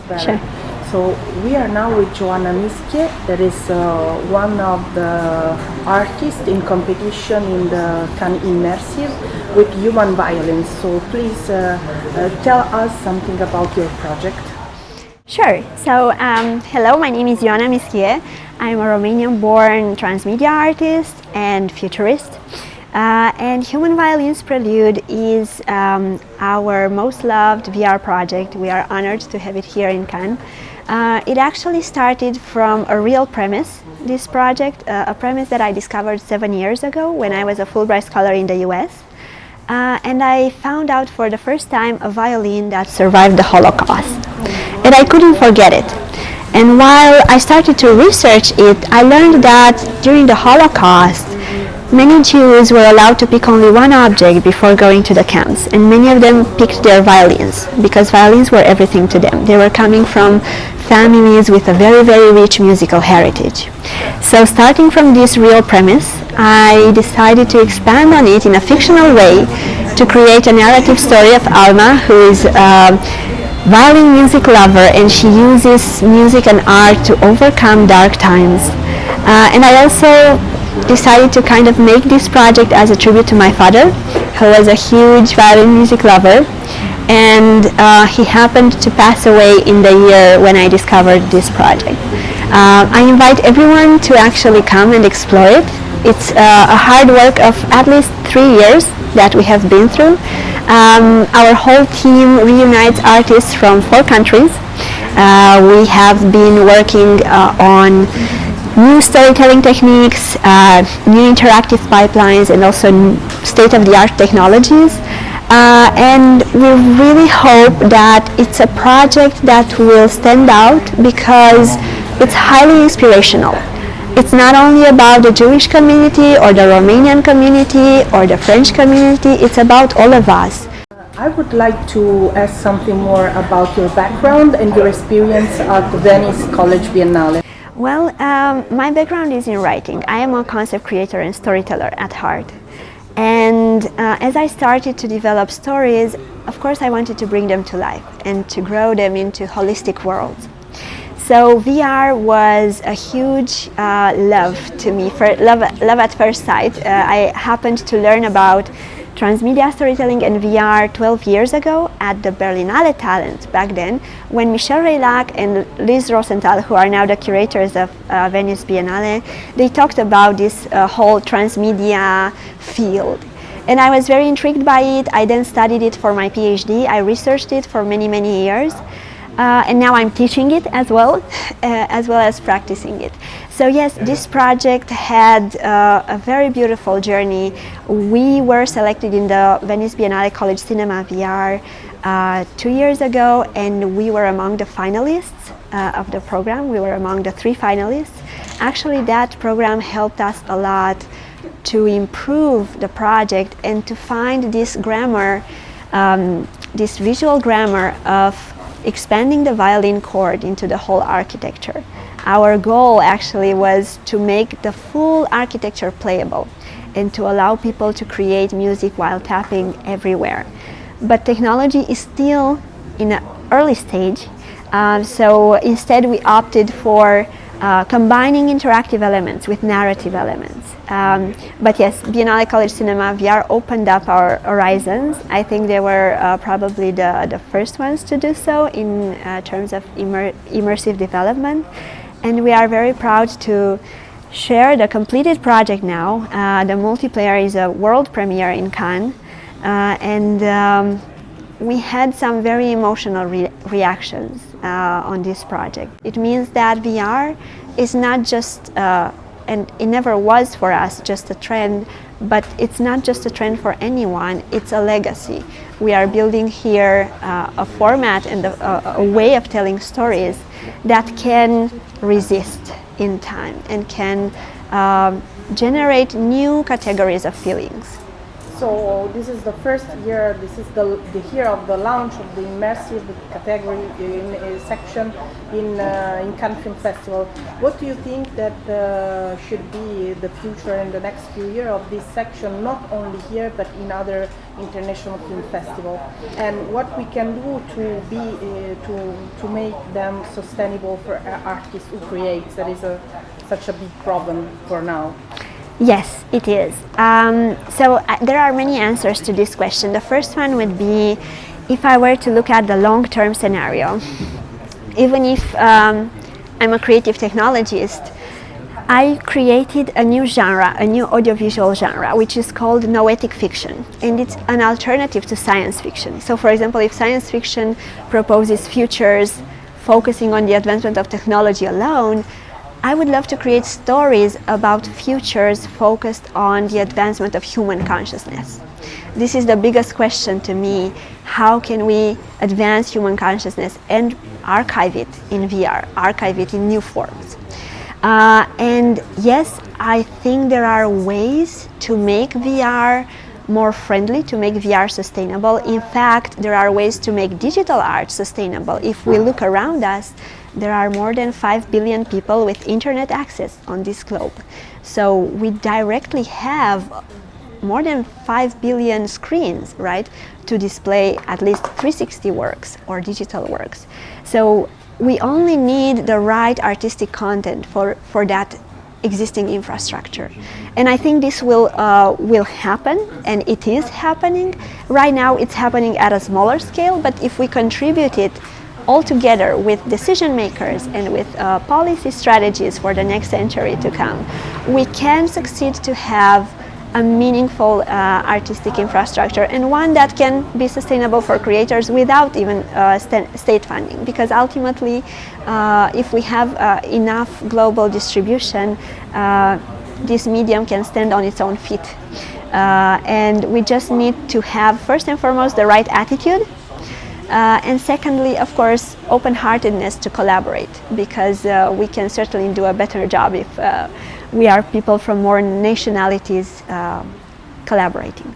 better. Sure. So we are now with Ioana Mischie, that is one of the artists in competition in the Cannes Immersive with human violins. So please tell us something about your project. Sure. So, hello, my name is Ioana Mischie. I'm a Romanian-born transmedia artist and futurist. And Human Violins Prelude is our most loved VR project. We are honored to have it here in Cannes. It actually started from a real premise, this project, a premise that I discovered 7 years ago when I was a Fulbright scholar in the US. And I found out for the first time a violin that survived the Holocaust. And I couldn't forget it. And while I started to research it, I learned that during the Holocaust, many Jews were allowed to pick only one object before going to the camps, and many of them picked their violins, because violins were everything to them. They were coming from families with a very, very rich musical heritage. So starting from this real premise, I decided to expand on it in a fictional way to create a narrative story of Alma, who is a violin music lover, and she uses music and art to overcome dark times. And I also decided to kind of make this project as a tribute to my father, who was a huge violin music lover, and he happened to pass away in the year when I discovered this project. I invite everyone to actually come and explore it. It's a hard work of at least 3 years that we have been through. Our whole team reunites artists from 4 countries. We have been working on new storytelling techniques, new interactive pipelines, and also state-of-the-art technologies. And we really hope that it's a project that will stand out because it's highly inspirational. It's not only about the Jewish community or the Romanian community or the French community, it's about all of us. I would like to ask something more about your background and your experience at the Venice College Biennale. Well, my background is in writing. I am a concept creator and storyteller at heart. And as I started to develop stories, of course I wanted to bring them to life and to grow them into holistic worlds. So VR was a huge love to me, love at first sight. I happened to learn about transmedia storytelling and VR 12 years ago at the Berlinale Talent back then, when Michel Reilac and Liz Rosenthal, who are now the curators of Venice Biennale, they talked about this whole transmedia field. And I was very intrigued by it. I then studied it for my PhD. I researched it for many, many years. And now I'm teaching it as well as practicing it. So yes, this project had a very beautiful journey. We were selected in the Venice Biennale College Cinema VR 2 years ago, and we were among the finalists of the program. We were among the 3 finalists. Actually, that program helped us a lot to improve the project and to find this grammar, this visual grammar of expanding the violin chord into the whole architecture. Our goal actually was to make the full architecture playable and to allow people to create music while tapping everywhere. But technology is still in an early stage, so instead we opted for combining interactive elements with narrative elements. But yes, Biennale College Cinema VR opened up our horizons. I think they were probably the first ones to do so in terms of immersive development. And we are very proud to share the completed project now. The multiplayer is a world premiere in Cannes. And we had some very emotional reactions on this project. It means that VR is not just, and it never was for us, just a trend, but it's not just a trend for anyone, it's a legacy. We are building here a format and a way of telling stories that can resist in time and can generate new categories of feelings. So this is the first year, this is the year of the launch of the immersive category in section in Cannes Film Festival. What do you think that should be the future in the next few years of this section, not only here but in other international film festivals? And what we can do to be to make them sustainable for artists who create? That is such a big problem for now. Yes, it is. There are many answers to this question. The first one would be, if I were to look at the long-term scenario, even if I'm a creative technologist, I created a new genre, a new audiovisual genre, which is called noetic fiction, and it's an alternative to science fiction. So, for example, if science fiction proposes futures focusing on the advancement of technology alone, I would love to create stories about futures focused on the advancement of human consciousness. This is the biggest question to me. How can we advance human consciousness and archive it in VR, archive it in new forms? And yes, I think there are ways to make VR more friendly, to make VR sustainable. In fact, there are ways to make digital art sustainable. If we look around us, there are more than 5 billion people with internet access on this globe. So we directly have more than 5 billion screens, right, to display at least 360 works or digital works. So we only need the right artistic content for that existing infrastructure. And I think this will happen, and it is happening. Right now it's happening at a smaller scale, but if we contribute it all together with decision makers and with policy strategies for the next century to come, we can succeed to have a meaningful artistic infrastructure, and one that can be sustainable for creators without even state funding. Because ultimately, if we have enough global distribution, this medium can stand on its own feet. And we just need to have, first and foremost, the right attitude. And secondly, of course, open-heartedness to collaborate, because we can certainly do a better job if we are people from more nationalities collaborating.